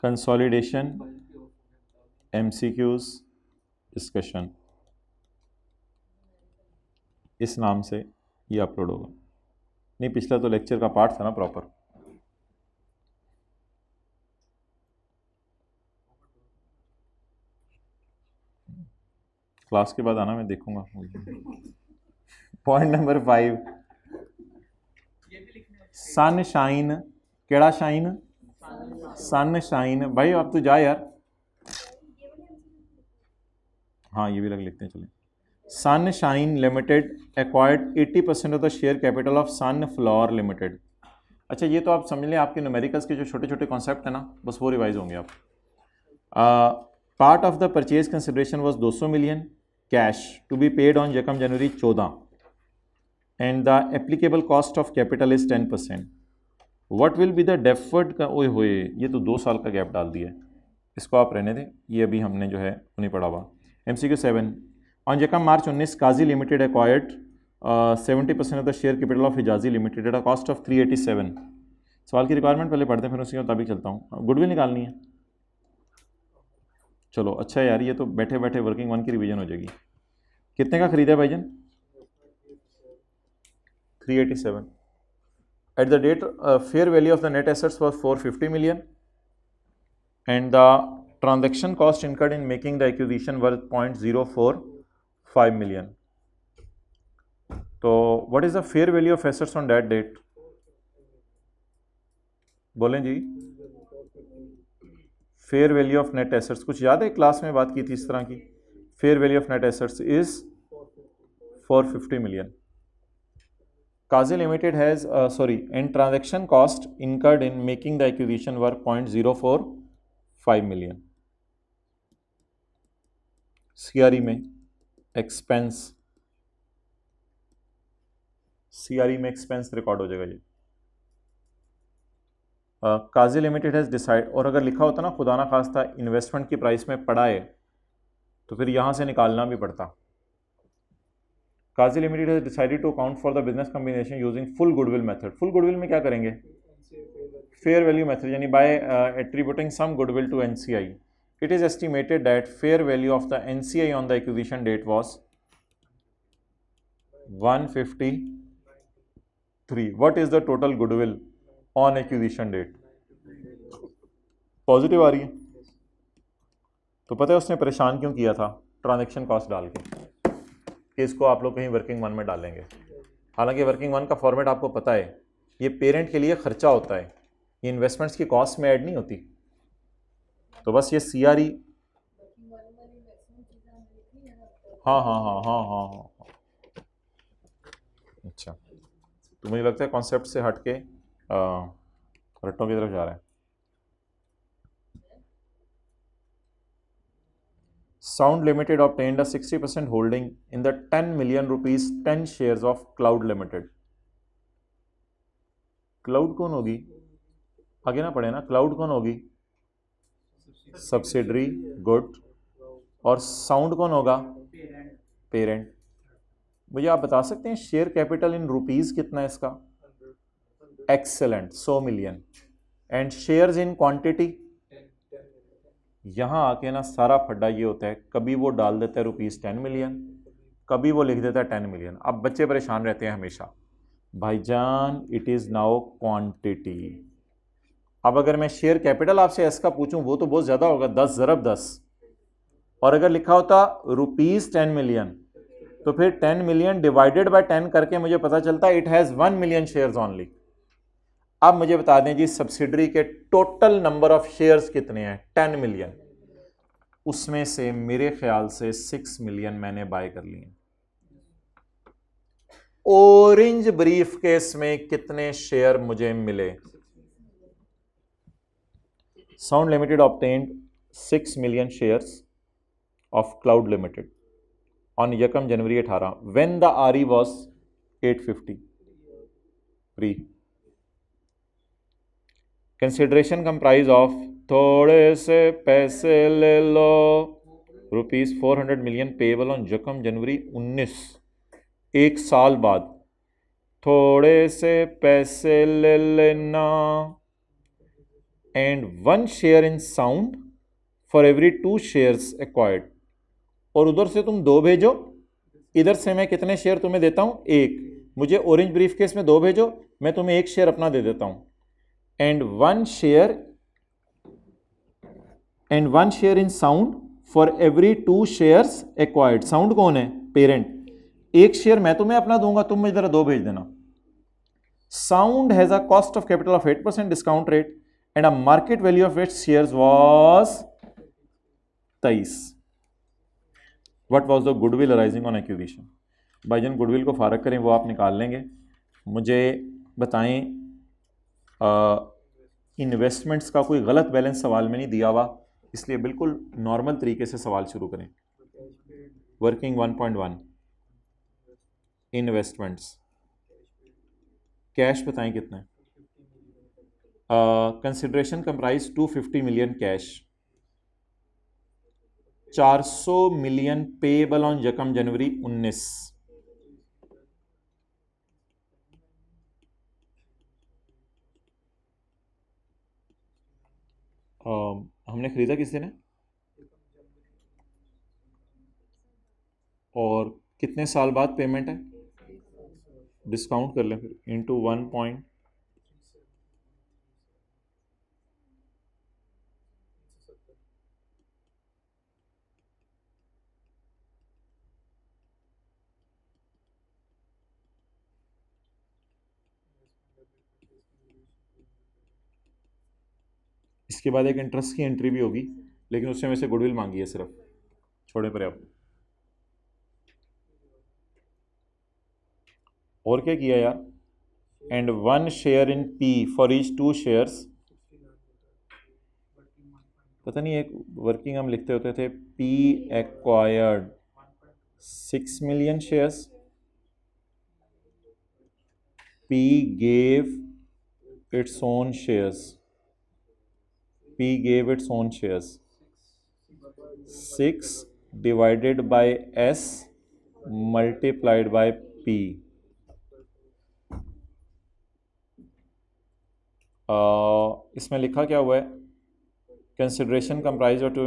Consolidation, MCQs, discussion, इस नाम से ये अपलोड होगा। नहीं, पिछला तो लेक्चर का पार्ट था ना प्रॉपर। क्लास के बाद आना, मैं देखूंगा। Point number 5, sunshine. केड़ा शाइन? सनशाइन। भाई अब तो जा यार। हाँ ये भी लग लिखते हैं, चलें। Sunshine limited acquired 80% of the share capital of sunflower limited. अच्छा ये तो आप समझ लें, आपके न्यूमेरिकल्स के जो छोटे छोटे कॉन्सेप्ट है ना, बस वो रिवाइज होंगे आप। Part of the purchase consideration was 200 million cash to be paid on यकम January 14 and the applicable cost of capital is 10%। What will be the deferred का? ओए होए, ये तो 2 साल का गैप डाल दिया है, इसको आप रहने दें, ये अभी हमने जो है वो नहीं पढ़ा हुआ। MCQ 7, ऑन यकम March 19 Kazi limited acquired 70% of the share capital of Hijazi limited at a cost of 387। सवाल की रिक्वायरमेंट पहले पढ़ते हैं, फिर उसके मुताबिक चलता हूँ। गुडविल निकालनी है, चलो अच्छा है यार, ये तो बैठे बैठे वर्किंग वन की रिवीजन हो जाएगी। कितने का खरीदा है भाईजन? 387। At the date fair value of the net assets was 450 million and the transaction cost incurred in making the acquisition were 0.045 million. तो what is the fair value of assets on that date? बोलें जी। Fair value of net assets कुछ याद है? Class में बात की थी इस तरह की। Fair value of net assets is 450 million. Kazi limited has and transaction cost incurred in making the acquisition were 0.045 million. CRE में एक्सपेंस, CRE में एक्सपेंस रिकॉर्ड हो जाएगा ये। काजी लिमिटेड हैज डिसाइड, और अगर लिखा होता ना खुदा ना खास्ता इन्वेस्टमेंट की प्राइस में पड़ा है तो फिर यहां से निकालना भी पड़ता। Kazi limited has decided to account for the business combination using full goodwill method. Full goodwill में क्या करेंगे? फेयर वैल्यू मेथड, यानी by attributing some goodwill to NCI। It is estimated that fair value of the NCI on the acquisition date was 153। What is the total goodwill on acquisition date? Positive आ रही है, तो पता है उसने परेशान क्यों किया था? ट्रांजैक्शन कॉस्ट डाल के, कि इसको आप लोग कहीं वर्किंग वन में डालेंगे। हालांकि वर्किंग वन का फॉर्मेट आपको पता है, ये पेरेंट के लिए खर्चा होता है, ये इन्वेस्टमेंट्स की कॉस्ट में ऐड नहीं होती। तो बस ये CRE, हाँ हाँ हाँ हाँ हाँ हाँ, अच्छा तो मुझे लगता है कॉन्सेप्ट से हट के रट्टों की तरफ जा रहा है। Sound Limited obtained a 60% holding in the 10 million rupees 10 shares of Cloud Limited। Cloud कौन होगी? आगे ना पढ़े ना, क्लाउड कौन होगी? Subsidiary, good. और साउंड कौन होगा? पेरेंट। मुझे आप बता सकते हैं शेयर कैपिटल इन रुपीस कितना है इसका? Excellent, 100 million. And shares in quantity, यहां आके ना सारा फड्डा ये होता है, कभी वो डाल देता है ₹10 मिलियन, कभी वो लिख देता है 10 मिलियन। अब बच्चे परेशान रहते हैं हमेशा, भाईजान इट इज नाउ क्वांटिटी। अब अगर मैं शेयर कैपिटल आपसे एस का पूछूं वो तो बहुत ज्यादा होगा, 10 ज़रब 10, और अगर लिखा होता ₹10 मिलियन तो फिर 10 मिलियन डिवाइडेड बाय 10 करके मुझे पता चलता it has 1 million shares only. अब मुझे बता दें जी सब्सिडरी के टोटल नंबर ऑफ शेयर्स कितने हैं? 10 मिलियन। उसमें से मेरे ख्याल से 6 मिलियन मैंने बाय कर लिए। ऑरेंज ब्रीफ केस में कितने शेयर मुझे मिले? Sound limited obtained 6 million shares of cloud limited on यकम जनवरी 18 when the RE was 850 pre. Consideration comprise of थोड़े से पैसे ले लो ₹400 मिलियन पेबल ऑन यकम जनवरी 19, एक साल बाद। थोड़े से पैसे ले लेना and 1 share in sound for every 2 shares acquired. और उधर से तुम 2 भेजो, इधर से मैं कितने शेयर तुम्हें देता हूं? 1। मुझे ऑरेंज ब्रीफ केस में 2 भेजो, मैं तुम्हें 1 शेयर अपना दे देता हूं। And 1 share in sound for every 2 shares acquired. Sound कौन है? पेरेंट। 1 शेयर मैं तुम्हें अपना दूंगा, तुम मुझे 2 भेज देना। Sound has a cost of capital of 8% discount rate and a market value of its shares was 23। What was the goodwill arising on acquisition? भाईजान गुडविल को फारग करें, वो आप निकाल लेंगे। मुझे बताएं इन्वेस्टमेंट्स का कोई गलत बैलेंस सवाल में नहीं दिया हुआ, इसलिए बिल्कुल नॉर्मल तरीके से सवाल शुरू करें। वर्किंग 1.1 इन्वेस्टमेंट्स, कैश बताएं कितने? Consideration comprise 250 million cash, 400 million payable on 1 जनवरी 19। हमने खरीदा किस दिन है और कितने साल बाद पेमेंट है? डिस्काउंट कर लें फिर, इंटू 1 पॉइंट, इसके बाद एक इंटरेस्ट की एंट्री भी होगी, लेकिन उससे मेरे से गुडविल मांगी है सिर्फ, छोड़े पर आप। और क्या किया यार? And 1 share in P for each 2 shares, पता नहीं एक वर्किंग हम लिखते होते थे, P acquired 6 million shares, P gave its own shares, P gave its own shares, 6 divided by S multiplied by P। इसमें लिखा क्या हुआ है? Consideration comprise of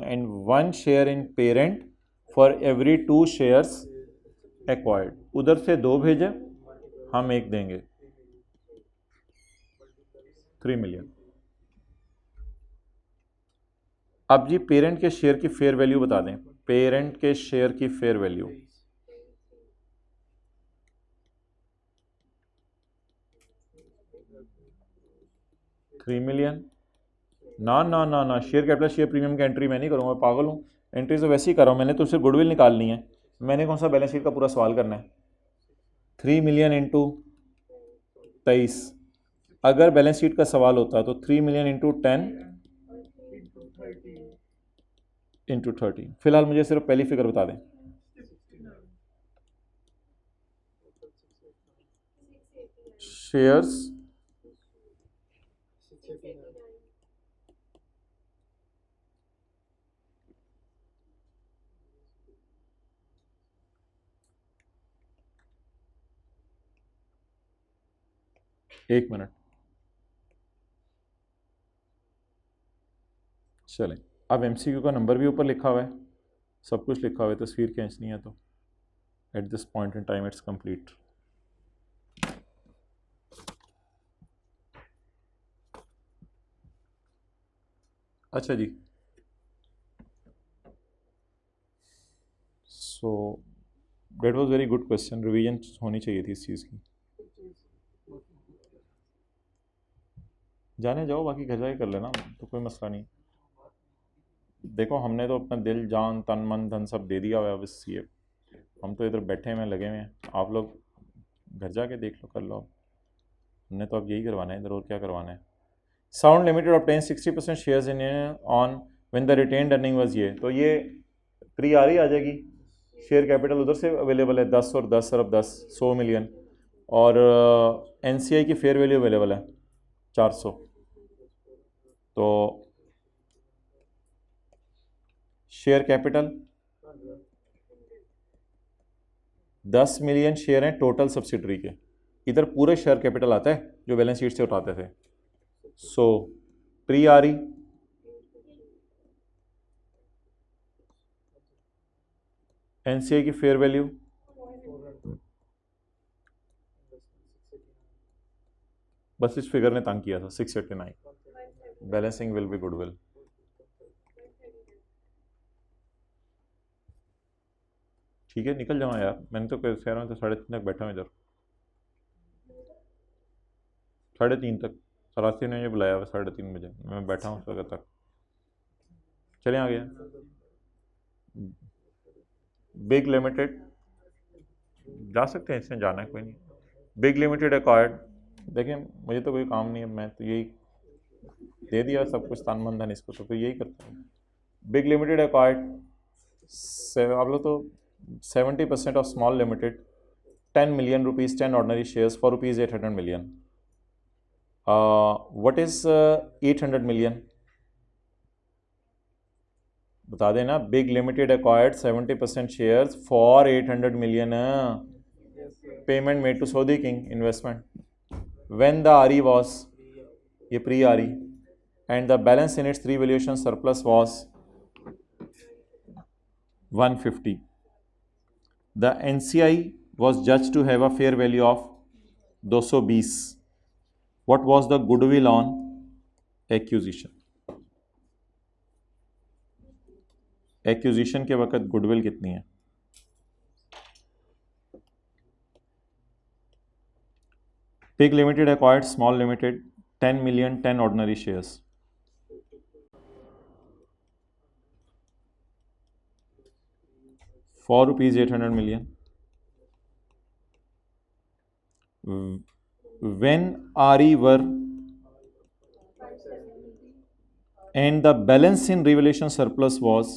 and 1 share in parent for every 2 shares acquired. उधर से 2 भेजे, हम 1 देंगे, 3 मिलियन। अब जी पेरेंट के शेयर की फेयर वैल्यू बता दें, पेरेंट के शेयर की फेयर वैल्यू। $3 मिलियन। ना ना ना ना, शेयर कैपिटल शेयर प्रीमियम की एंट्री मैं नहीं करूंगा, पागल हूँ? एंट्री तो वैसे ही कर रहा हूँ मैंने, तो सिर्फ गुडविल निकालनी है, मैंने कौन सा बैलेंस शीट का पूरा सवाल करना है? 3 मिलियन इंटू 23। अगर बैलेंस शीट का सवाल होता तो 3 मिलियन इंटू 10 इंटू 30। फिलहाल मुझे सिर्फ पहली फिगर बता दें। शेयर्स एक मिनट, चलें। अब एमसीक्यू का नंबर भी ऊपर लिखा हुआ है, सब कुछ लिखा हुआ है, तस्वीर खींचनी है तो at this point in time it's complete. अच्छा जी, so that was very good question, revision होनी चाहिए थी इस चीज़ की। जाने जाओ, बाकी घर जाके कर लेना, तो कोई मसला नहीं। देखो हमने तो अपना दिल जान तन मन धन सब दे दिया हुआ है, अब इस ये हम तो इधर बैठे हुए लगे हुए हैं, आप लोग घर जाके देख लो, कर लो। हमने तो अब यही करवाना है इधर, और क्या करवाना है? Sound limited obtain 60% shares in on when the retained earning was ये, तो ये प्री आ रही आ जाएगी। शेयर कैपिटल उधर से अवेलेबल है 10 और 10 अरब 10 100 मिलियन, और एनसीआई की फेयर वैल्यू अवेलेबल है 400। तो शेयर कैपिटल 10 मिलियन शेयर हैं टोटल सब्सिडरी के, इधर पूरे शेयर कैपिटल आता है जो बैलेंस शीट से उठाते थे। सो प्री आरी, एनसीआई की फेयर वैल्यू, बस इस फिगर ने तंग किया था 689, बैलेंसिंग विल बी गुडविल। ठीक है निकल जाओ यार, मैंने तो कह रहा हूँ तो 3:30 तक बैठा हूँ इधर, 3:30 तक, सरासी ने मुझे बुलाया हुआ 3:30 बजे, मैं बैठा हूँ उस वक्त तक। चले आ गया। बिग लिमिटेड जा सकते हैं, इसमें जाना है कोई नहीं। बिग लिमिटेड एक्वायर्ड, देखिए मुझे तो कोई काम नहीं है, मैं तो यही दे दिया सब कुछ तान मन धन इसको, तो फिर यही करता हूँ। बिग लिमिटेड एक्वायर्ड, आप लोग तो 70% of small limited, 10 million rupees, 10 ordinary shares for rupees 800 million. What is 800 million? बता देना। Big limited acquired 70% shares for 800 million, payment made to Saudi King investment, when the आरी वॉज, ये pre आरी, and the balance in its revaluation surplus was 150. The NCI was judged to have a fair value of 220. What was the goodwill on acquisition? Acquisition के वक्त goodwill कितनी है? Big Limited acquired Small Limited 10 million 10 ordinary shares. For rupees 800 million. When RE were and the balance in revaluation surplus was,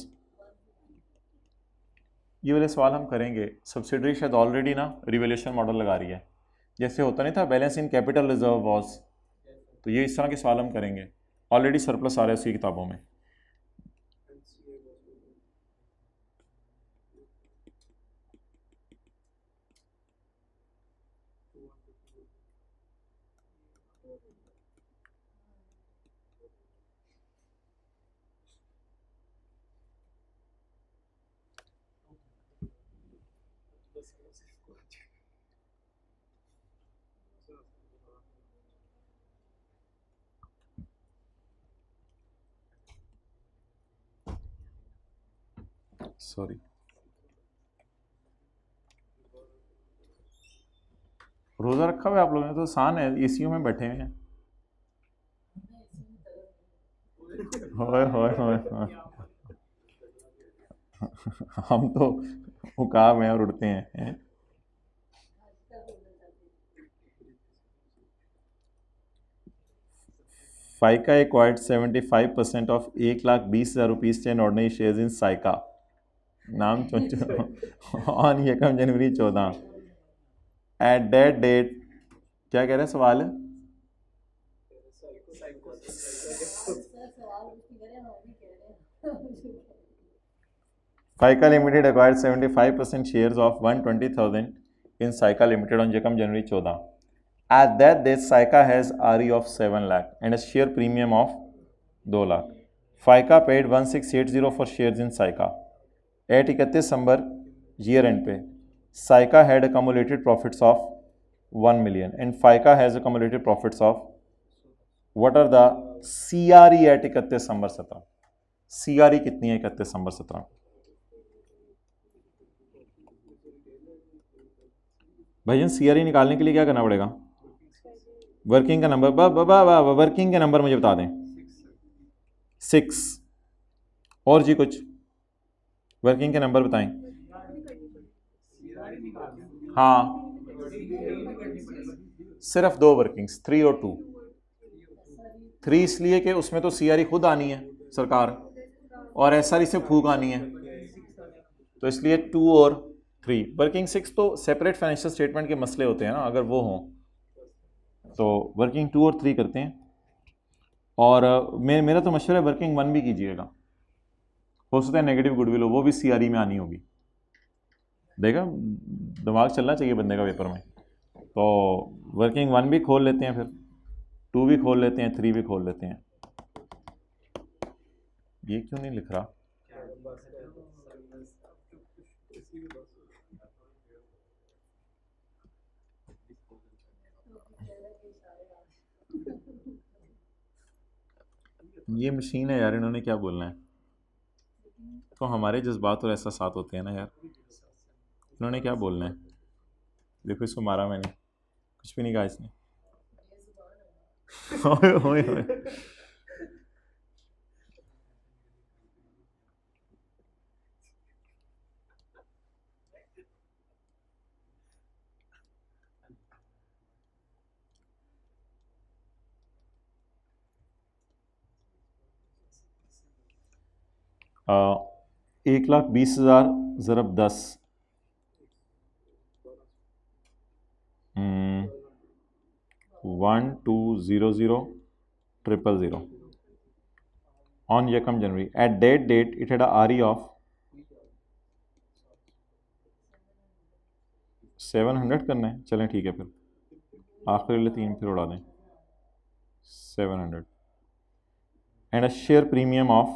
ये वाले सवाल हम करेंगे। Subsidiary शायद ऑलरेडी ना रिवैल्यूएशन मॉडल लगा रही है, जैसे होता नहीं था balance in capital reserve was, तो ये इस तरह के सवाल हम करेंगे। ऑलरेडी सरप्लस आ रहा है उसकी किताबों में। सॉरी, रोजा रखा हुआ है आप लोगों ने, तो आसान है, एसीओ में बैठे हुए हैं। होए होए होए होए। हम तो उकाब हैं और उड़ते हैं। Faika acquired 75% of 1,20,000 rupees 10 ordinary shares in Saika, नाम ऑन यकम जनवरी 14। एट दैट डेट, क्या कह रहे हैं सवाल है? Faika limited acquired 75% shares of 120,000 in Saika limited on यकम January 14। At that date, Saika has RE of 7 lakh and a share premium of 2 lakh. FICA paid 1680 for shares in Saika. At 31 December year end पे Saika had accumulated profits of 1 million and FICA has accumulated profits of, what are the CRE at 31 December 17? CRE कितनी है 31 December 17? भाईजान CRE निकालने के लिए क्या करना पड़ेगा? वर्किंग का नंबर, वर्किंग के नंबर मुझे बता दें। 6 और जी कुछ वर्किंग के नंबर बताएं। हाँ सिर्फ 2 वर्किंग्स, 3 और 2। 3 इसलिए कि उसमें तो CRE खुद आनी है सरकार और SRE से फूक आनी है, तो इसलिए 2 और 3। वर्किंग 6 तो सेपरेट फाइनेंशियल स्टेटमेंट के मसले होते हैं ना, अगर वो हों तो वर्किंग 2 और 3 करते हैं। और मेरा तो मशवरा है वर्किंग 1 भी कीजिएगा, हो सकता है नेगेटिव गुडविल हो, वो भी CRE में आनी होगी। देखा, दिमाग चलना चाहिए बंदे का पेपर में। तो वर्किंग 1 भी खोल लेते हैं, फिर 2 भी खोल लेते हैं, 3 भी खोल लेते हैं। ये क्यों नहीं लिख रहा? ये मशीन है यार, इन्होंने क्या बोलना है? तो हमारे जज्बात और एहसासात होते हैं ना यार, इन्होंने क्या बोलना है? देखो इसको मारा मैंने, कुछ भी नहीं कहा इसने। ओए ओए ओए। आ, 1,20,000 ज़रब 10, 1200,000 on Yakam January. At that date, it had a RE of 700 करना है, चलें ठीक है, फिर आखिरी वाले 3 फिर उड़ा दें, 700 and a share premium of,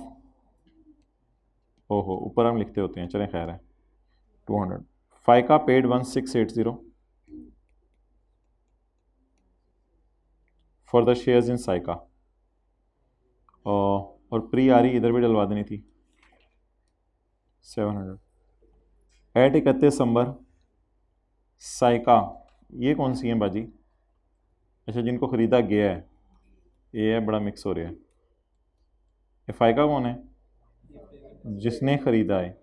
ओहो ऊपर हम लिखते होते हैं, चलें खैर है, 200. Faika paid 1680 for the shares in Saika, और प्री आरी इधर भी डलवा देनी थी 700. एट 31 दिसंबर साइका, ये कौन सी है बाजी? अच्छा, जिनको ख़रीदा गया है, ये है, बड़ा मिक्स हो रहा है। ये फाइका कौन है? जिसने ख़रीदा है।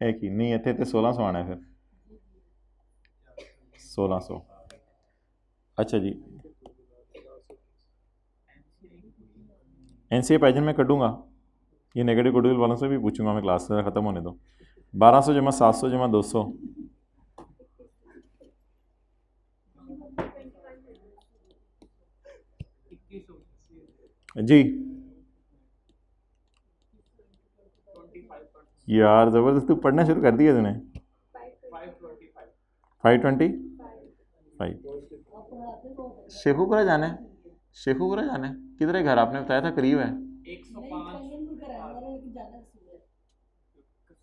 एक ही नहीं, इतने तो 1600 आना है, फिर 1600। अच्छा जी, NCA पैजन में कटूँगा, ये नेगेटिव गुडविल वालों से भी पूछूंगा मैं, क्लास ख़त्म होने दो। 1200 जमा 700 जमा 200, जी यार ज़बरदस्त, तू पढ़ना शुरू कर दिया तूने। 525 शेखुपुरा जाना है, शेखुपुरा जाना है, किधर है घर? आपने बताया था करीब है।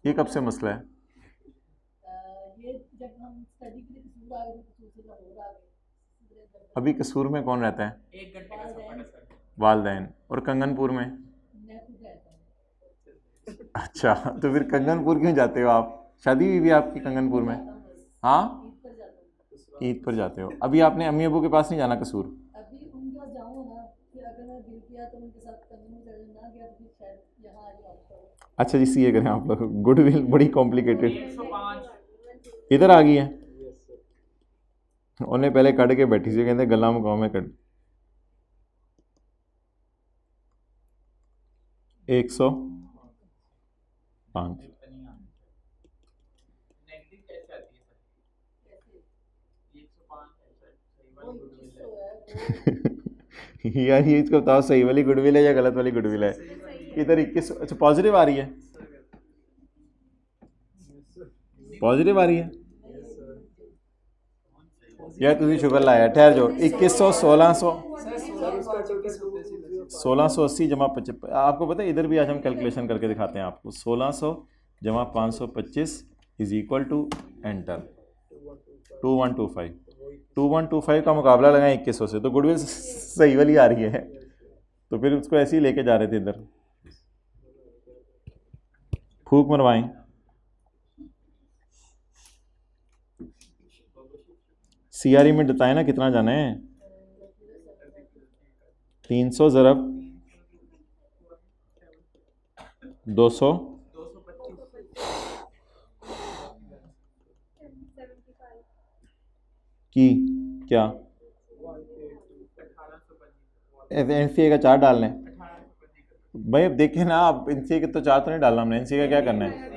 ये कब से मसला है? अभी कसूर में कौन रहता है? वालदैन। और कंगनपुर में? अच्छा, तो फिर कंगनपुर क्यों जाते हो आप? शादी हुई भी आपकी कंगनपुर में? हाँ, ईद पर जाते हो। अभी आपने अम्मी अबू के पास नहीं जाना कसूर? अभी उनके पास जाऊंगा ना, फिर अगर मैं दिल किया तो उनके साथ कंगन में चले, ना गया तो फिर शायद यहाँ आ जाऊंगा। अच्छा जी, सीए करें आप लोग, गुडविल बड़ी कॉम्प्लिकेटेड इधर आ गई है। उन्हें पहले कट के बैठी सी, कहते गला मुकाओ में कट 105। यार ये इसको बताओ, सही वाली गुडविल है या गलत वाली गुडविल है? इधर 21, अच्छा पॉजिटिव आ रही है, पॉजिटिव आ रही है यार, तुझे शुक्र लाया। ठहर जाओ, 2100 1680 जमा 55, आपको पता है इधर भी आज हम कैलकुलेशन करके दिखाते हैं आपको। 1600 जमा 525 इज इक्वल टू एंटर 2125। 2125 का मुकाबला लगाएं 2100 से, तो गुडविल सही वाली आ रही है, तो फिर उसको ऐसे ही लेके जा रहे थे इधर। फूक मरवाएं, सीआरई में बताएं ना कितना जाना है? 300 ज़रब 200 की क्या? NCA का 4 डालना है भाई। अब देखें ना आप, NCA के तो 4 तो नहीं डालना हमने, NCA का क्या करना है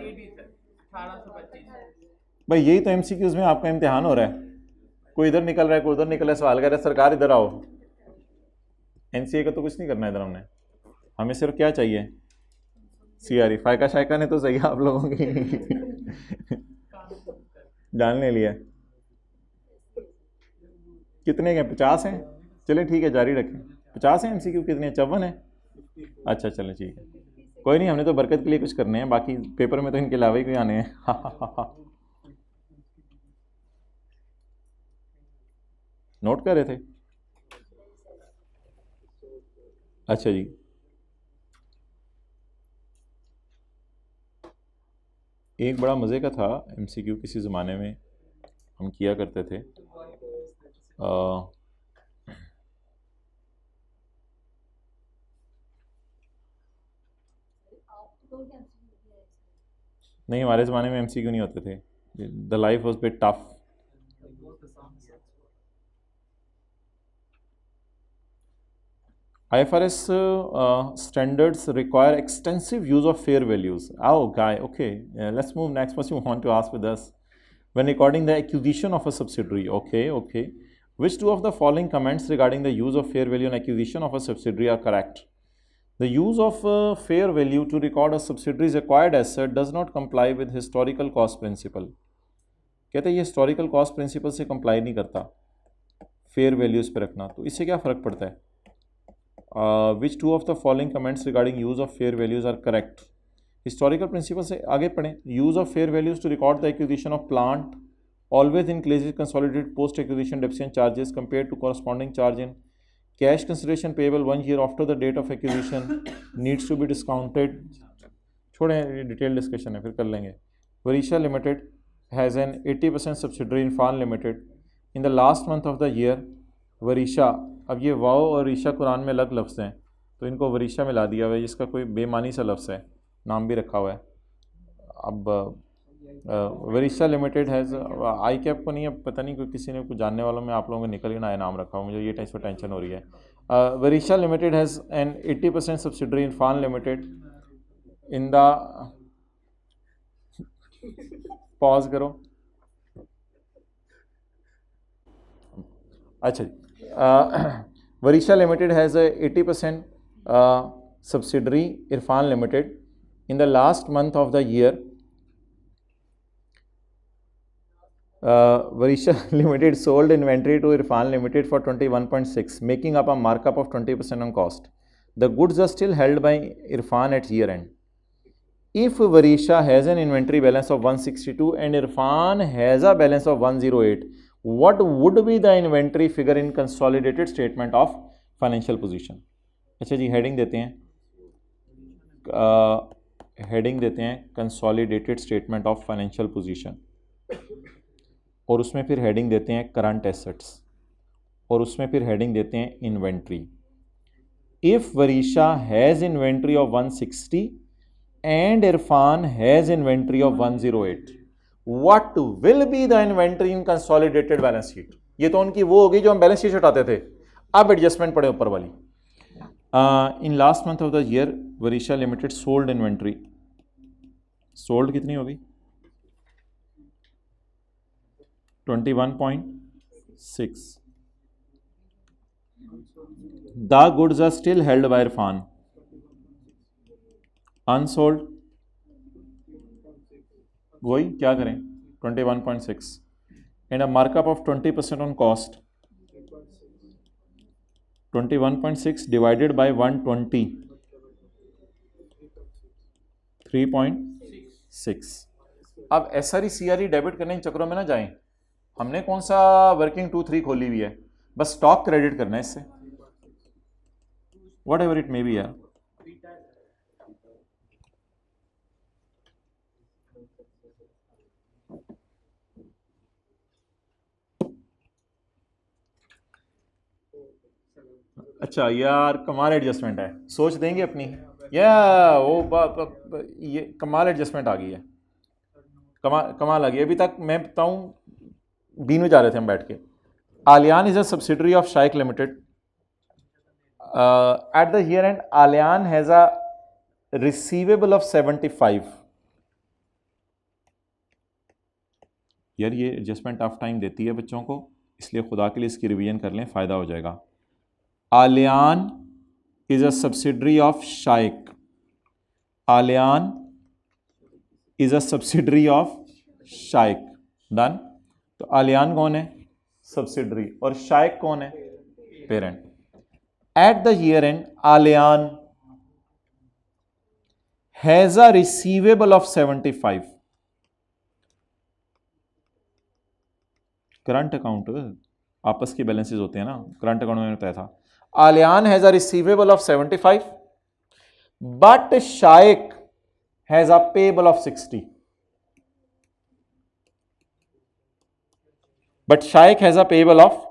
भाई? यही तो MCQs में आपका इम्तिहान हो रहा है, कोई इधर निकल रहा है, कोई उधर निकल रहा है, सवाल कर रहा है सरकार इधर आओ। NCA का तो कुछ नहीं करना इधर हमने, हमें सिर्फ क्या चाहिए? CRE। फायका शायका ने तो सही आप लोगों की जानने लिया। कितने के 50 हैं? चलें ठीक है, जारी रखें। 50 हैं एमसीक्यू, कितने? 54 है। अच्छा चलें ठीक है, कोई नहीं, हमने तो बरकत के लिए कुछ करने हैं, बाकी पेपर में तो इनके अलावा ही कोई आने हैं। नोट कर रहे थे? अच्छा जी, एक बड़ा मज़े का था एमसीक्यू, किसी ज़माने में हम किया करते थे। नहीं, हमारे ज़माने में एमसीक्यू नहीं होते थे। The life was bit tough. IFRS standards require extensive use of fair values. Oh, guy, okay. Let's move next. What you want to ask with us? When recording the acquisition of a subsidiary, okay, okay. Which two of the following comments regarding the use of fair value and acquisition of a subsidiary are correct? The use of fair value to record a subsidiary's acquired asset does not comply with historical cost principle. कहते हैं ये historical cost principal से comply नहीं करता fair values पे रखना। तो इससे क्या फ़र्क पड़ता है? Which two of the following comments regarding use of fair values are correct? Historical principle से आगे पढ़ें। Use of fair values to record the acquisition of plant always includes consolidated post acquisition depreciation charges compared to corresponding charge in cash consideration payable 1 year after the date of acquisition needs to be discounted. छोड़ें, detail discussion है, फिर कर लेंगे। Varisha limited has an 80% subsidiary in Fan limited in the last month of the year. Varisha, अब ये wow और रीशा कुरान में अलग लफ्ज़ हैं, तो इनको वरीशा में ला दिया हुआ है, जिसका कोई बेमानी सा लफ्ज़ है, नाम भी रखा हुआ है। अब Varisha limited has, I cap को नहीं, अब पता नहीं कोई किसी ने कुछ जानने वालों में आप लोगों को निकल ही ना आया नाम रखा हुआ, मुझे ये इस पर टेंशन हो रही है। Varisha limited has an 80% subsidiary in Fan limited in the, pause करो, अच्छा जी। Varisha limited has 80% subsidiary Irfan limited in the last month of the year. Varisha Limited sold inventory to Irfan Limited for 21.6, making up a markup of 20% on cost. The goods are still held by Irfan at year end. If Varisha has an inventory balance of 162 and Irfan has a balance of 108, what would be the inventory figure in consolidated statement of financial position? अच्छा जी, heading देते हैं, heading देते हैं consolidated statement of financial position, और उसमें फिर heading देते हैं करंट एसेट्स, और उसमें फिर हेडिंग देते हैं inventory. If Varisha has inventory of 160 and Irfan has inventory of 108, what will be the inventory in consolidated balance sheet? ये तो उनकी वो होगी जो हम बैलेंस शीट हटाते थे। अब एडजस्टमेंट पड़े ऊपर वाली। In last month of the year Varisha limited sold inventory, sold कितनी होगी? 21.6. The goods are still held by Irfan. Unsold, वही क्या करें, 21.6 and a markup of 20% on cost. 21.6 divided by 120, 3.6। अब SRE CRE डेबिट करने के चक्रों में ना जाएं, हमने कौन सा वर्किंग 2-3 खोली हुई है, बस स्टॉक क्रेडिट करना है इससे, what ever it may be यार। अच्छा यार, कमाल एडजस्टमेंट है, सोच देंगे अपनी, या वो ये कमाल एडजस्टमेंट आ गई है, कमाल आ गई। अभी तक मैं बताऊं, बीन में जा रहे थे हम बैठ के। Aliyan is a subsidiary of Shaikh limited. At the year end Aliyan has a receivable of 75। यार ये एडजस्टमेंट ऑफ टाइम देती है बच्चों को, इसलिए खुदा के लिए इसकी रिवीजन कर लें, फ़ायदा हो जाएगा। Aliyan is a subsidiary of Shaikh, Aliyan is a subsidiary of Shaikh, done. तो आलियान कौन है? सब्सिडरी, और शाइक कौन है? Parent. At the year end Aliyan has a receivable of 75। Current account आपस के बैलेंसेस होते हैं ना, करंट अकाउंट में बताया था। Aliyan has a receivable of 75 but Shaikh has a payable of 60। But Shaikh has a payable of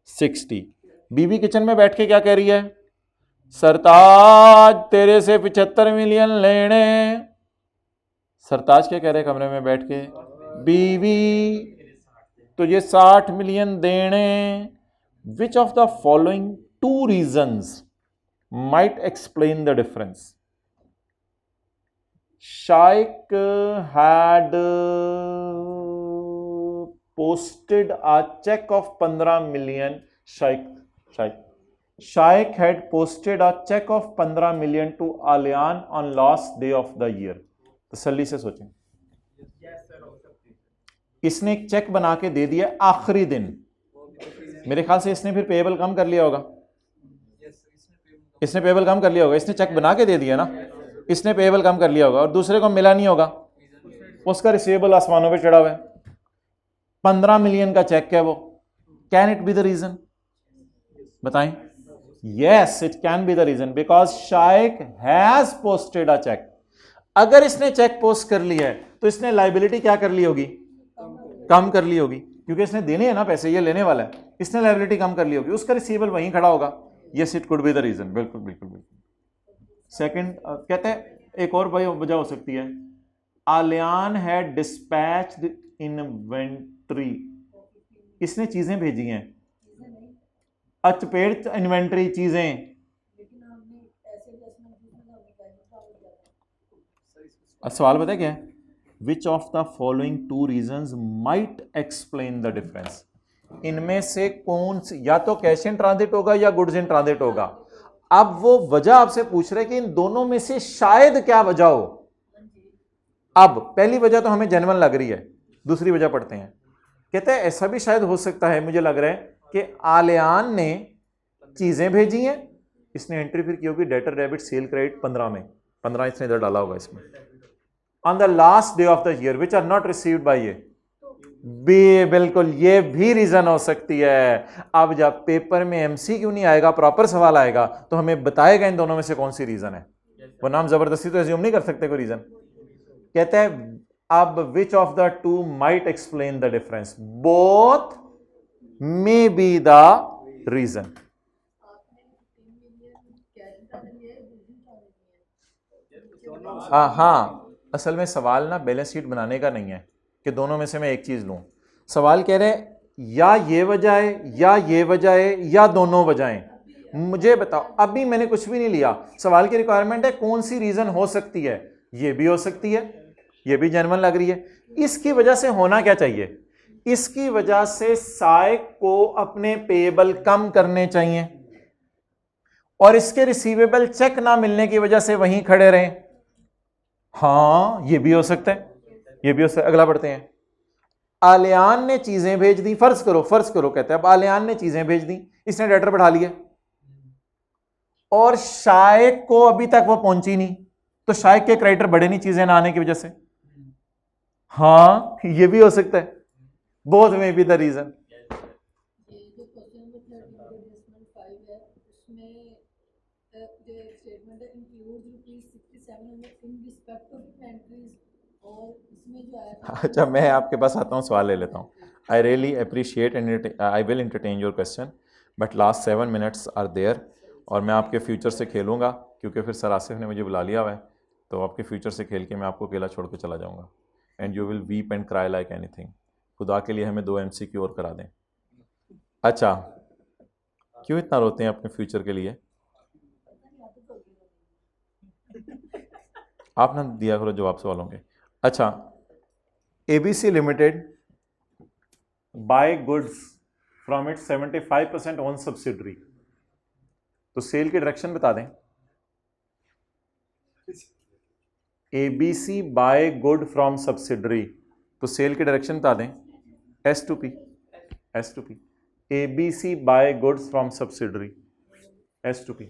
60। बीवी किचन में बैठ के क्या कह रही है? सरताज तेरे से 75 मिलियन लेने। सरताज क्या कह रहे कमरे में बैठ के? बीवी तुझे 60 मिलियन देने। Which of the following two reasons might explain the difference? Shaikh had posted a check of 15 million. Shaikh had posted a check of 15 million to Alian on last day of the year. तसल्ली से सोचें, इसने एक check बना के दे दिया आखिरी दिन। मेरे ख्याल से इसने फिर पेएबल कम कर लिया होगा। इसने पेएबल कम कर लिया होगा, इसने चेक बना के दे दिया ना, इसने पेएबल कम कर लिया होगा और दूसरे को मिला नहीं होगा, उसका रिसीवेबल आसमानों पे चढ़ा हुआ है। 15 मिलियन का चेक है वो। Can it be the reason? बताएं। Yes, it can be the reason because Shaikh has posted a cheque. अगर इसने चेक पोस्ट कर लिया है तो इसने लाइबिलिटी क्या कर ली होगी? कम कर ली होगी, क्योंकि इसने देने हैं ना पैसे, ये लेने वाला है, इसने लाइबिलिटी कम कर ली होगी, उसका रिसीवेबल वहीं खड़ा होगा। Yes, it could be the reason. बिल्कुल बिल्कुल बिल्कुल। सेकंड कहते हैं एक और वजह हो सकती है, आलियान हैड डिस्पैच्ड इन्वेंट्री। इसने चीजें भेजी हैं, अचपेट इन्वेंट्री चीजें। सवाल पता है क्या है? विच of the following two reasons might explain the difference? इनमें से कौन सी, या तो कैश इन ट्रांजिट होगा या गुड्स इन ट्रांजिट होगा। अब वो वजह आपसे पूछ रहे कि इन दोनों में से शायद क्या वजह हो। अब पहली वजह तो हमें जेन्युइन लग रही है, दूसरी वजह पढ़ते हैं। कहते हैं ऐसा भी शायद हो सकता है, मुझे लग रहा है कि आलियान ने चीजें भेजी हैं, इसने एंट्री फिर की होगी डेटर डेबिट सेल क्रेडिट 15 में, 15 इसने इधर डाला होगा इसमें, on the last day of the year which are not received by ये बी। बिल्कुल, ये भी रीजन हो सकती है। अब जब पेपर में एमसीक्यू नहीं आएगा, प्रॉपर सवाल आएगा, तो हमें बताएगा इन दोनों में से कौन सी रीजन है, वरना हम जबरदस्ती तो एज्यूम नहीं कर सकते कोई रीजन। कहते हैं अब which of the two might explain the difference? Both may be the reason. हाँ, असल में सवाल ना बैलेंस शीट बनाने का नहीं है कि दोनों में से मैं एक चीज लूं। सवाल कह रहे या ये वजह है या ये वजह है या दोनों वजहें, मुझे बताओ। अभी मैंने कुछ भी नहीं लिया, सवाल की रिक्वायरमेंट है कौन सी रीजन हो सकती है। ये भी हो सकती है, ये भी जेन्युइन लग रही है। इसकी वजह से होना क्या चाहिए? इसकी वजह से शाइक को अपने पेएबल कम करने चाहिए और इसके रिसीवेबल चेक ना मिलने की वजह से वहीं खड़े रहे। हाँ, ये भी हो सकता है, ये भी हो सकता है। अगला पढ़ते हैं। आलियान ने चीजें भेज दी, फर्ज करो कहते हैं अब आलियान ने चीजें भेज दी, इसने डेटर बढ़ा लिया और शाइक को अभी तक वो पहुंची नहीं, तो शाइक के क्रेडिटर बढ़े नहीं चीजें ना आने की वजह से। हाँ, ये भी हो सकता है। बोथ में भी द रीजन। अच्छा, मैं आपके पास आता हूँ, सवाल ले लेता हूँ। I really appreciate and I will entertain your question but last 7 minutes are there, और मैं आपके फ्यूचर से खेलूंगा क्योंकि फिर सर आसिफ ने मुझे बुला लिया हुआ है, तो आपके फ्यूचर से खेल के मैं आपको अकेला छोड़ के चला जाऊँगा। And you will weep and cry like anything. खुदा के लिए हमें 2 MCQ और करा दें। अच्छा, क्यों इतना रोते हैं अपने फ्यूचर के लिए? आप ना दिया करो जवाब सवालों के। अच्छा, ABC limited buy goods from it 75% on subsidiary, तो सेल की डायरेक्शन बता दें। ABC buy good from subsidiary, तो सेल की डायरेक्शन बता दें। S to P। ABC buy goods from subsidiary S2P.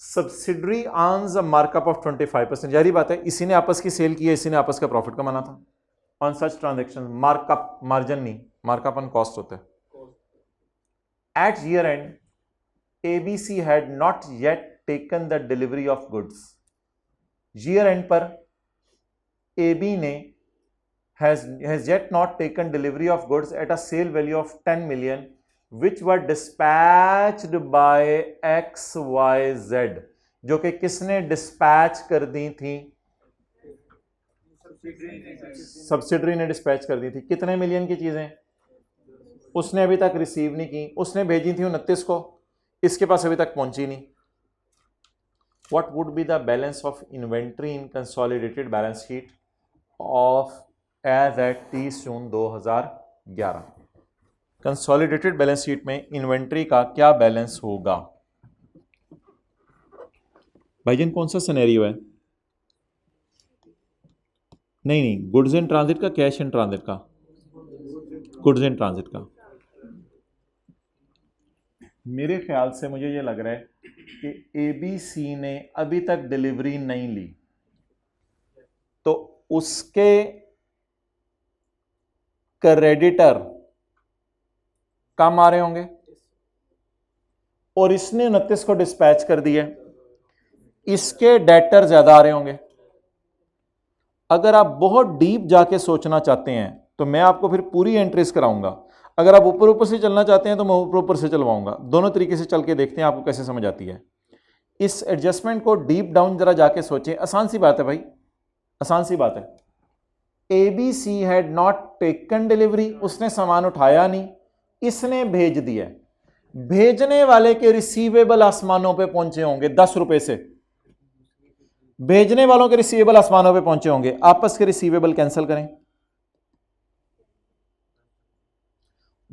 Subsidiary earns a markup of 25%. जारी बात है, इसी ने आपस की सेल की है, इसी ने आपस का प्रॉफिट कमाना था. On such transactions, markup margin नहीं, मार्कअप ऑन कॉस्ट होता है. At year end, ABC had not yet taken the delivery of goods. Year end पर AB ने has yet not taken delivery of goods at a sale value of 10 million, which were dispatched by XYZ. जो कि किसने dispatch कर दी थी? Subsidiary ने dispatch कर दी थी. कितने मिलियन की चीजें? उसने अभी तक रिसीव नहीं की, उसने भेजी थी 29 को, इसके पास अभी तक पहुंची नहीं. What would be the balance of inventory in consolidated balance sheet of as at 30 June 2011? Consolidated balance sheet में इन्वेंट्री का क्या बैलेंस होगा? भाईजान कौन सा सिनेरियो है? नहीं, गुड्स इन ट्रांजिट का, कैश इन ट्रांजिट का? गुड्स इन ट्रांजिट का. मेरे ख्याल से मुझे ये लग रहा है कि ABC ने अभी तक डिलीवरी नहीं ली, तो उसके क्रेडिटर कम आ रहे होंगे और इसने 29 को डिस्पैच कर दिया, इसके डेटर ज्यादा आ रहे होंगे. अगर आप बहुत डीप जाके सोचना चाहते हैं तो मैं आपको फिर पूरी एंट्रीज कराऊंगा. अगर आप ऊपर ऊपर से चलना चाहते हैं तो मैं ऊपर ऊपर से चलवाऊंगा. दोनों तरीके से चल के देखते हैं आपको कैसे समझ आती है. इस एडजस्टमेंट को डीप डाउन जरा जाके सोचें. आसान सी बात है भाई, आसान सी बात है. ABC had not taken delivery, उसने सामान उठाया नहीं, इसने भेज दिया. भेजने वाले के रिसीवेबल आसमानों पे पहुंचे होंगे 10 रुपए से. भेजने वालों के रिसीवेबल आसमानों पे पहुंचे होंगे. आपस के रिसीवेबल कैंसिल करें.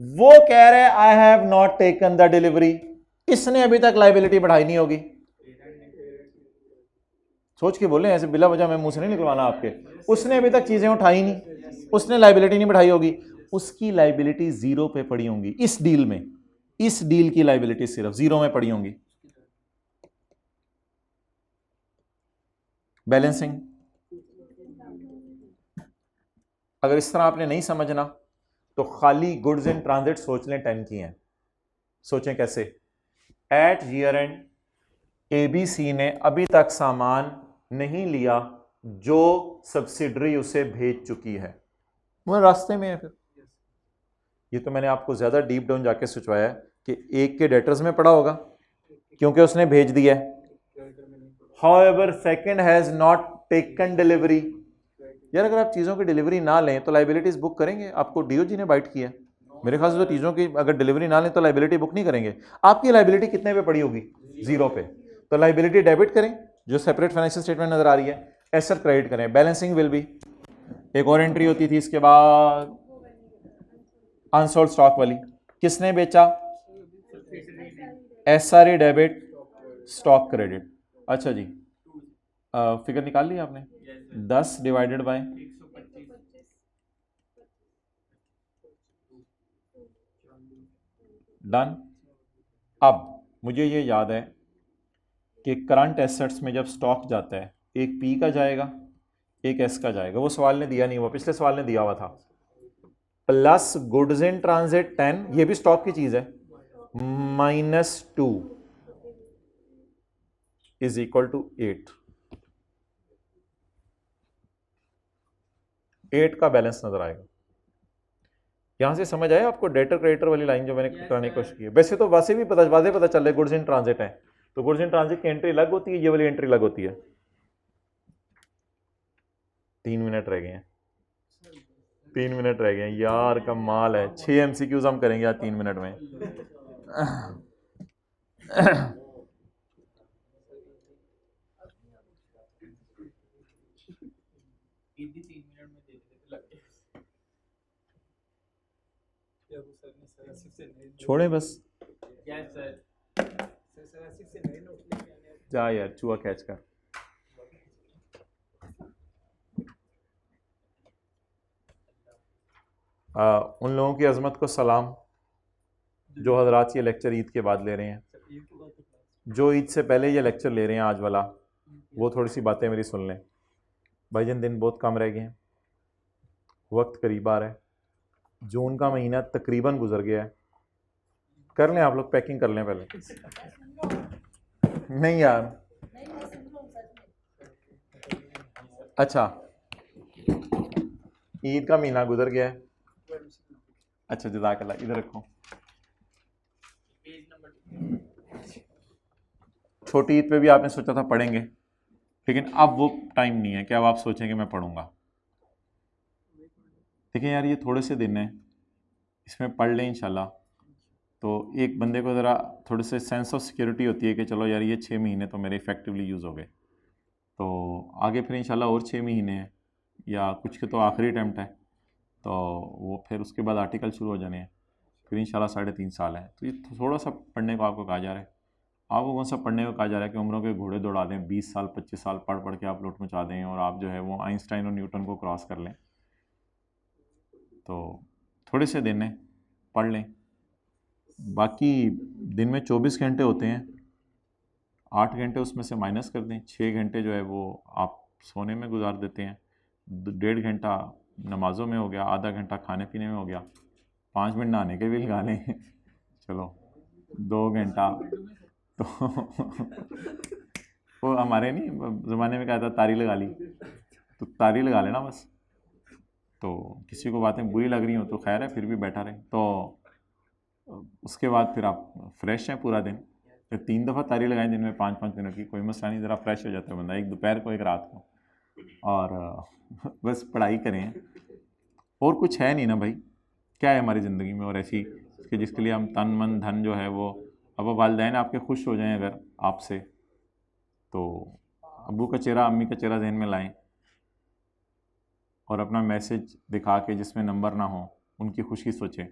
वो कह रहे I have not taken the delivery, इसने अभी तक लाइबिलिटी बढ़ाई नहीं होगी. सोच के बोले, ऐसे बिला वजह मैं मुंह से नहीं निकलवाना आपके. उसने अभी तक चीजें उठाई नहीं, उसने लाइबिलिटी नहीं बढ़ाई होगी. उसकी लाइबिलिटी जीरो पे पड़ी होंगी इस डील में. इस डील की लाइबिलिटी सिर्फ जीरो में पड़ी होंगी. बैलेंसिंग अगर इस तरह आपने नहीं समझना तो खाली गुड्स इन ट्रांजिट सोच लें 10 की हैं. सोचें कैसे. एट ईयर एंड ABC ने अभी तक सामान नहीं लिया जो सब्सिडरी उसे भेज चुकी है, वो रास्ते में है. फिर ये तो मैंने आपको ज्यादा डीप डाउन जाके सोचवाया कि एक के डेटर्स में पड़ा होगा क्योंकि उसने भेज दिया है. However, second has not taken delivery. यार अगर आप चीज़ों की डिलीवरी ना लें तो लाइबिलिटीज बुक करेंगे? आपको DOG ने बाइट किया. मेरे ख्याल से तो चीज़ों की अगर डिलीवरी ना लें तो लाइबिलिटी बुक नहीं करेंगे. आपकी लाइबिलिटी कितने पे पड़ी होगी? जीरो पे. तो लाइबिलिटी डेबिट करें जो सेपरेट फाइनेंशियल स्टेटमेंट नजर आ रही है, एसेट क्रेडिट करें. बैलेंसिंग विल बी, एक और एंट्री होती थी इसके बाद अनसोल्ड स्टॉक वाली. किसने बेचा? SRE debit, stock credit. अच्छा जी, फिगर निकाल ली आपने? 10 डिवाइडेड बाय डन. अब मुझे ये याद है कि करंट एसेट्स में जब स्टॉक जाता है, एक P का जाएगा, एक S का जाएगा. वो सवाल ने दिया नहीं, वो पिछले सवाल ने दिया हुआ था. प्लस गुड्स इन ट्रांजिट 10, ये भी स्टॉक की चीज है, -2 इज इक्वल टू 8. 8 का बैलेंस नजर आएगा. यहां से समझ आया आपको डेटर क्रेडिटर वाली लाइन जो मैंने कराने की कोशिश की है? वैसे तो वैसे भी पता चल रहा है गुड्स इन ट्रांजिट है, तो गुड्स इन ट्रांजिट की एंट्री अलग होती है, ये वाली एंट्री अलग होती है. 3 मिनट रह गए हैं, 3 मिनट रह गए हैं यार, कमाल है. 6 MCQs हम करेंगे आज 3 मिनट में. छोड़ें बस. जा यार चूहा कैच कर. उन लोगों की अज़मत को सलाम जो हजरात ये लेक्चर ईद के बाद ले रहे हैं, जो ईद से पहले ये लेक्चर ले रहे हैं आज वाला, वो थोड़ी सी बातें मेरी सुन लें। भाईजान दिन बहुत कम रह गए हैं, वक्त करीब आ रहा है, जून का महीना तकरीबन गुजर गया है। कर लें आप लोग, पैकिंग कर लें पहले। नहीं यार, नहीं मैं सुन रहा हूँ सच में। अच्छा ईद का महीना गुजर गया है। अच्छा जज़ाकल्लाह, इधर रखो। छोटी ईद पे भी आपने सोचा था पढ़ेंगे, लेकिन अब वो टाइम नहीं है कि अब आप सोचें कि मैं पढ़ूंगा। देखिए यार, ये थोड़े से दिन हैं, इसमें पढ़ लें इंशाल्लाह, तो एक बंदे को ज़रा थोड़े से सेंस ऑफ सिक्योरिटी होती है कि चलो यार ये 6 महीने तो मेरे इफेक्टिवली यूज़ हो गए, तो आगे फिर इंशाल्लाह और 6 महीने हैं, या कुछ के तो आखिरी अटैम्प्ट है, तो वो फिर उसके बाद आर्टिकल शुरू हो जाने हैं, फिर इंशाल्लाह 3.5 साल है। तो ये थोड़ा सा पढ़ने को आपको कहा जा रहा है। आपको कौन सा पढ़ने को कहा जा रहा है कि उम्रों के घोड़े दौड़ा दें, 20 साल 25 साल पढ़ पढ़ के आप लौट मचा दें और आप जो है वो आइंस्टाइन और न्यूटन को क्रॉस कर लें। तो थोड़े से दिन हैं, पढ़ लें। बाकी दिन में 24 घंटे होते हैं, 8 घंटे उसमें से माइनस कर दें, 6 घंटे जो है वो आप सोने में गुजार देते हैं, 1.5 घंटा नमाज़ों में हो गया, आधा घंटा खाने पीने में हो गया, 5 मिनट नहाने के भी लगा लें चलो 2 घंटा तो वो हमारे नहीं ज़माने में कहा था तारी लगा ली, तो तारी लगा लेना बस। तो किसी को बातें बुरी लग रही हो तो खैर है, फिर भी बैठा रहे। तो उसके बाद फिर आप फ्रेश हैं पूरा दिन, फिर 3 दफ़ा तारी लगाएं दिन में 5-5 मिनट की, कोई मसला नहीं, ज़रा फ्रेश हो जाता है बंदा, एक दोपहर को एक रात को, और बस पढ़ाई करें। और कुछ है नहीं ना भाई, क्या है हमारी ज़िंदगी में और ऐसी कि जिसके लिए हम तन मन धन जो है वो, अब वालिदैन आपके खुश हो जाएं अगर आपसे, तो अब्बू का चेहरा अम्मी का चेहरा जहन में लाएं और अपना मैसेज दिखा के जिसमें नंबर ना हो उनकी खुशी सोचें।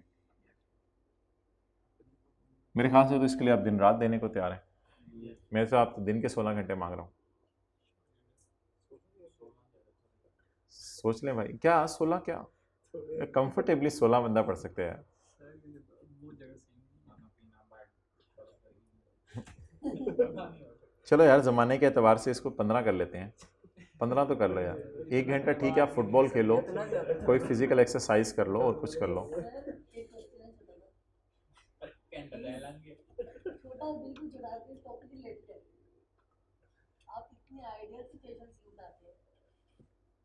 मेरे ख्याल से तो इसके लिए आप दिन रात देने को तैयार हैं। मेरे से आप तो दिन के 16 घंटे मांग रहा हूँ। सोच लें भाई, क्या 16, क्या कंफर्टेबली 16 बंदा पढ़ सकते हैं। चलो यार, ज़माने के एतबार से इसको 15 कर लेते हैं, 15 तो कर लो यार। 1 घंटा ठीक है, आप फुटबॉल खेलो, कोई फिजिकल एक्सरसाइज कर लो और कुछ कर लो। सर एक क्वेश्चन है छोटा बिल्कुल छोटा, आप इस टॉपिक रिलेटेड है। आप इतनी आइडियल सिचुएशंस क्यों बनाते हैं?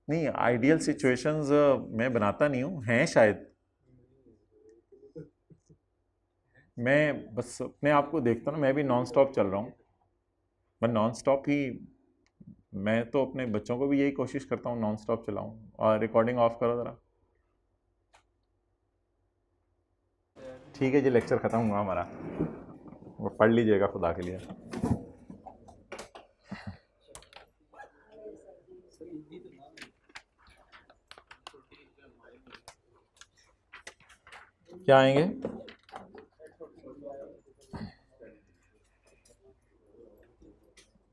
नहीं, आइडियल सिचुएशंस मैं बनाता नहीं हूँ, हैं शायद। मैं बस अपने आप को देखता हूँ ना, मैं भी नॉन स्टॉप चल रहा हूँ, मैं नॉन स्टॉप ही, मैं तो अपने बच्चों को भी यही कोशिश करता हूँ नॉन स्टॉप चलाऊँ। और रिकॉर्डिंग ऑफ करो ज़रा। ठीक है जी, लेक्चर ख़त्म हुआ हमारा, वो पढ़ लीजिएगा खुदा के लिए। क्या आएंगे?